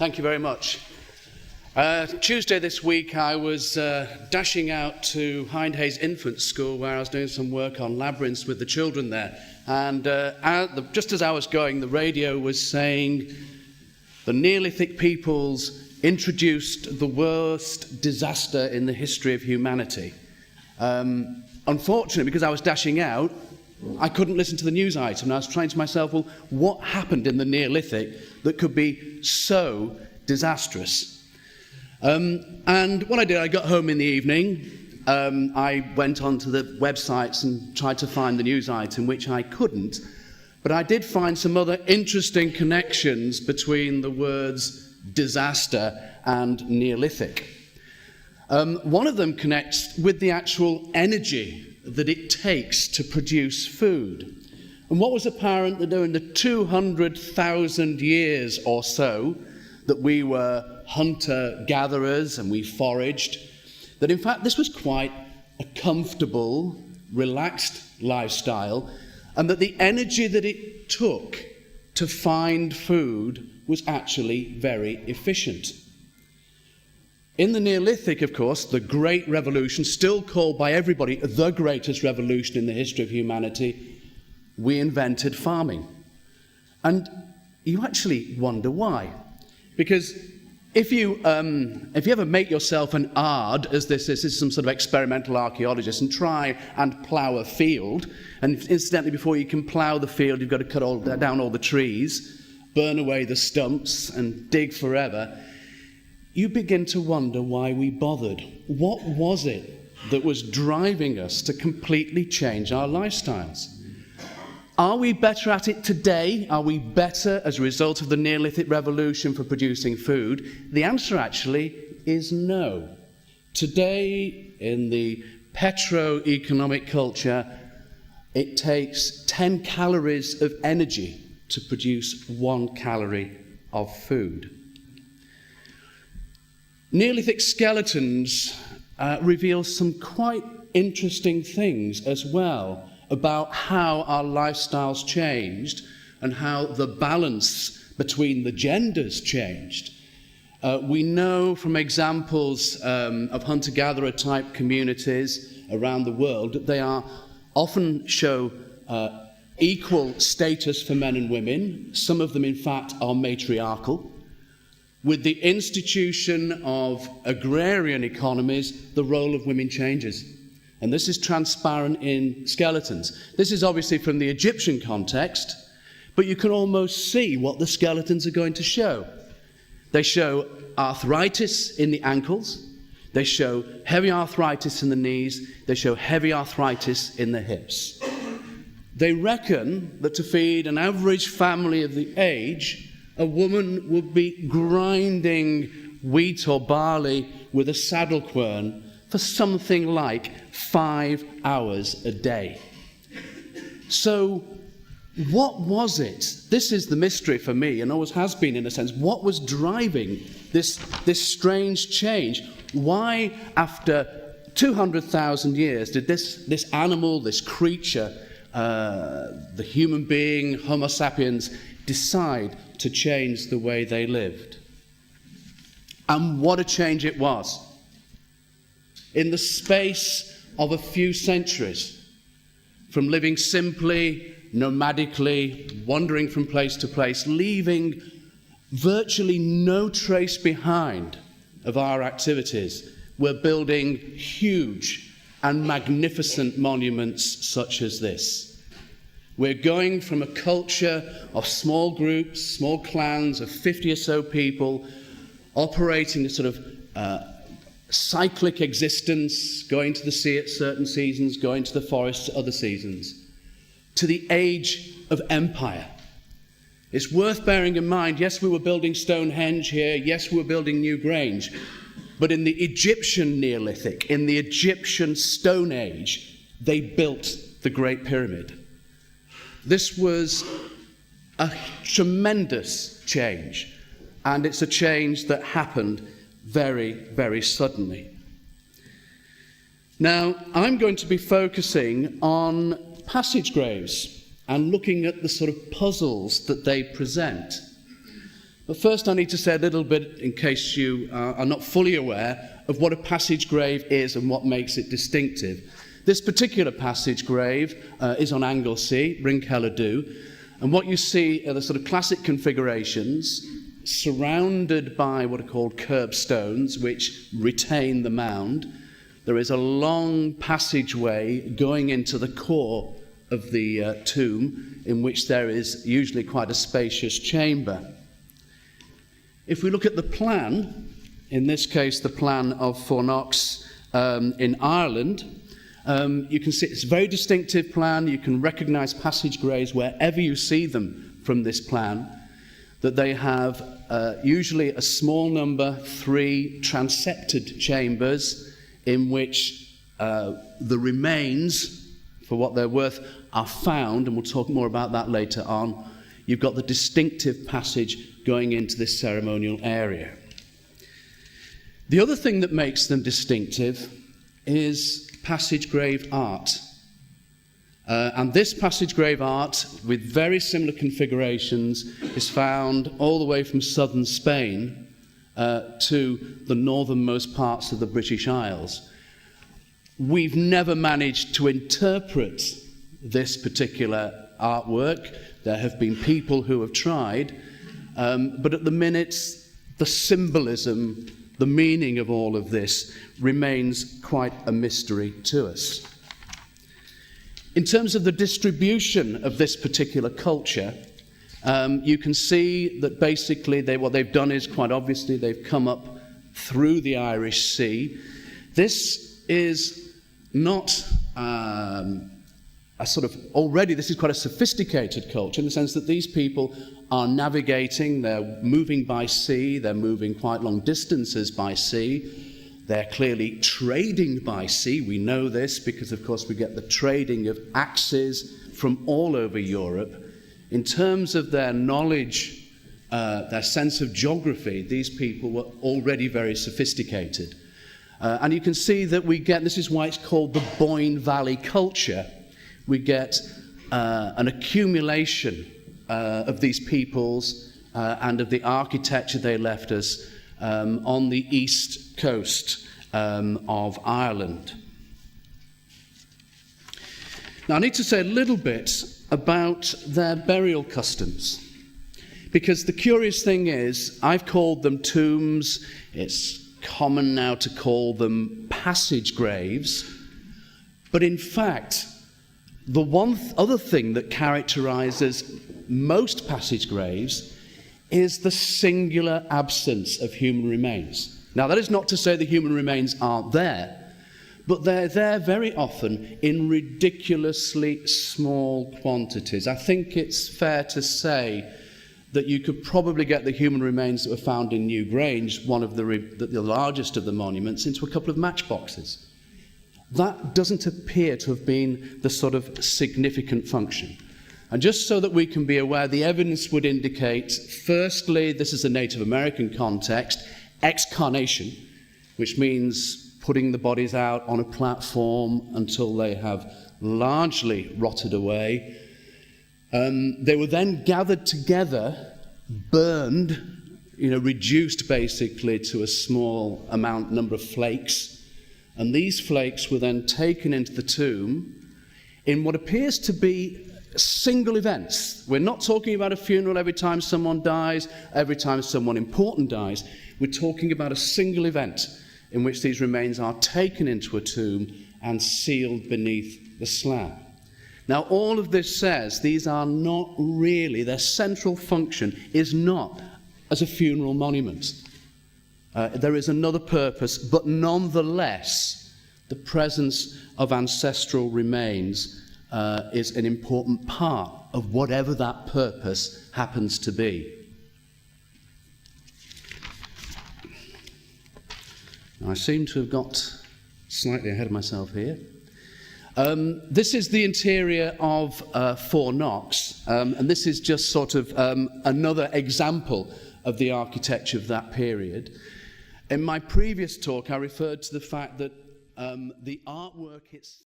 Thank you very much. Tuesday this week I was dashing out to Hindhays Infant School where I was doing some work on labyrinths with the children there. And just as I was going, the radio was saying the Neolithic peoples introduced the worst disaster in the history of humanity. Unfortunately, because I was dashing out, I couldn't listen to the news item. And I was trying to myself, well, what happened in the Neolithic that could be so disastrous? And what I did, I got home in the evening. I went onto the websites and tried to find the news item, which I couldn't. But I did find some other interesting connections between the words disaster and Neolithic. One of them connects with the actual energy that it takes to produce food. And what was apparent that during the 200,000 years or so that we were hunter-gatherers and we foraged, that in fact this was quite a comfortable, relaxed lifestyle, and that the energy that it took to find food was actually very efficient. In the Neolithic, of course, the Great Revolution, still called by everybody the greatest revolution in the history of humanity, we invented farming. And you actually wonder why. Because if you ever make yourself an ard, as this is some sort of experimental archaeologist, and try and plough a field, and incidentally, before you can plough the field, you've got to cut down all the trees, burn away the stumps, and dig forever, you begin to wonder why we bothered. What was it that was driving us to completely change our lifestyles? Are we better at it today? Are we better as a result of the Neolithic Revolution for producing food? The answer actually is no. Today, in the petro-economic culture, it takes 10 calories of energy to produce 1 calorie of food. Neolithic skeletons reveal some quite interesting things as well about how our lifestyles changed and how the balance between the genders changed. We know from examples of hunter-gatherer type communities around the world that they often show equal status for men and women. Some of them, in fact, are matriarchal. With the institution of agrarian economies, the role of women changes. And this is transparent in skeletons. This is obviously from the Egyptian context, but you can almost see what the skeletons are going to show. They show arthritis in the ankles. They show heavy arthritis in the knees. They show heavy arthritis in the hips. They reckon that to feed an average family of the age, a woman would be grinding wheat or barley with a saddle quern for something like 5 hours a day. So what was it? This is the mystery for me, and always has been in a sense. What was driving this strange change? Why, after 200,000 years, did this animal, this creature, the human being, Homo sapiens, decide to change the way they lived? And what a change it was. In the space of a few centuries, from living simply, nomadically, wandering from place to place, leaving virtually no trace behind of our activities, we're building huge and magnificent monuments such as this. We're going from a culture of small groups, small clans of 50 or so people, operating a sort of cyclic existence, going to the sea at certain seasons, going to the forest at other seasons, to the age of empire. It's worth bearing in mind, yes, we were building Stonehenge here, yes, we were building Newgrange, but in the Egyptian Neolithic, in the Egyptian Stone Age, they built the Great Pyramid. This was a tremendous change, and it's a change that happened very, very suddenly. Now, I'm going to be focusing on passage graves and looking at the sort of puzzles that they present. But first I need to say a little bit, in case you are not fully aware, of what a passage grave is and what makes it distinctive. This particular passage grave is on Anglesey, Ringhelladoo, and what you see are the sort of classic configurations, surrounded by what are called curbstones, which retain the mound. There is a long passageway going into the core of the tomb, in which there is usually quite a spacious chamber. If we look at the plan, in this case the plan of Fornox in Ireland, you can see it's a very distinctive plan. You can recognize passage graves wherever you see them from this plan, that they have usually a small number, 3 transepted chambers in which the remains, for what they're worth, are found, and we'll talk more about that later on. You've got the distinctive passage going into this ceremonial area. The other thing that makes them distinctive is passage grave art. And this passage grave art, with very similar configurations, is found all the way from southern Spain to the northernmost parts of the British Isles. We've never managed to interpret this particular artwork. There have been people who have tried, but at the minute, the symbolism, the meaning of all of this remains quite a mystery to us. In terms of the distribution of this particular culture, you can see that basically what they've done is, quite obviously, they've come up through the Irish Sea. This is not this is quite a sophisticated culture, in the sense that these people are navigating, they're moving by sea, they're moving quite long distances by sea, they're clearly trading by sea. We know this because, of course, we get the trading of axes from all over Europe. In terms of their knowledge, their sense of geography, these people were already very sophisticated. And you can see that we get, this is why it's called the Boyne Valley culture, we get an accumulation of these peoples and of the architecture they left us on the east coast of Ireland. Now, I need to say a little bit about their burial customs, because the curious thing is, I've called them tombs. It's common now to call them passage graves, but in fact, the one other thing that characterizes most passage graves is the singular absence of human remains. Now, that is not to say the human remains aren't there, but they're there very often in ridiculously small quantities. I think it's fair to say that you could probably get the human remains that were found in Newgrange, one of the largest of the monuments, into a couple of matchboxes. That doesn't appear to have been the sort of significant function. And just so that we can be aware, the evidence would indicate, firstly, this is a Native American context, excarnation, which means putting the bodies out on a platform until they have largely rotted away. They were then gathered together, burned, reduced basically to a small number of flakes. And these flakes were then taken into the tomb in what appears to be single events. We're not talking about a funeral every time someone dies, every time someone important dies. We're talking about a single event in which these remains are taken into a tomb and sealed beneath the slab. Now, all of this says these are not really, their central function is not as a funeral monument. There is another purpose, but nonetheless, the presence of ancestral remains is an important part of whatever that purpose happens to be. Now, I seem to have got slightly ahead of myself here. This is the interior of Fornox, and this is just sort of another example of the architecture of that period. In my previous talk, I referred to the fact that the artwork itself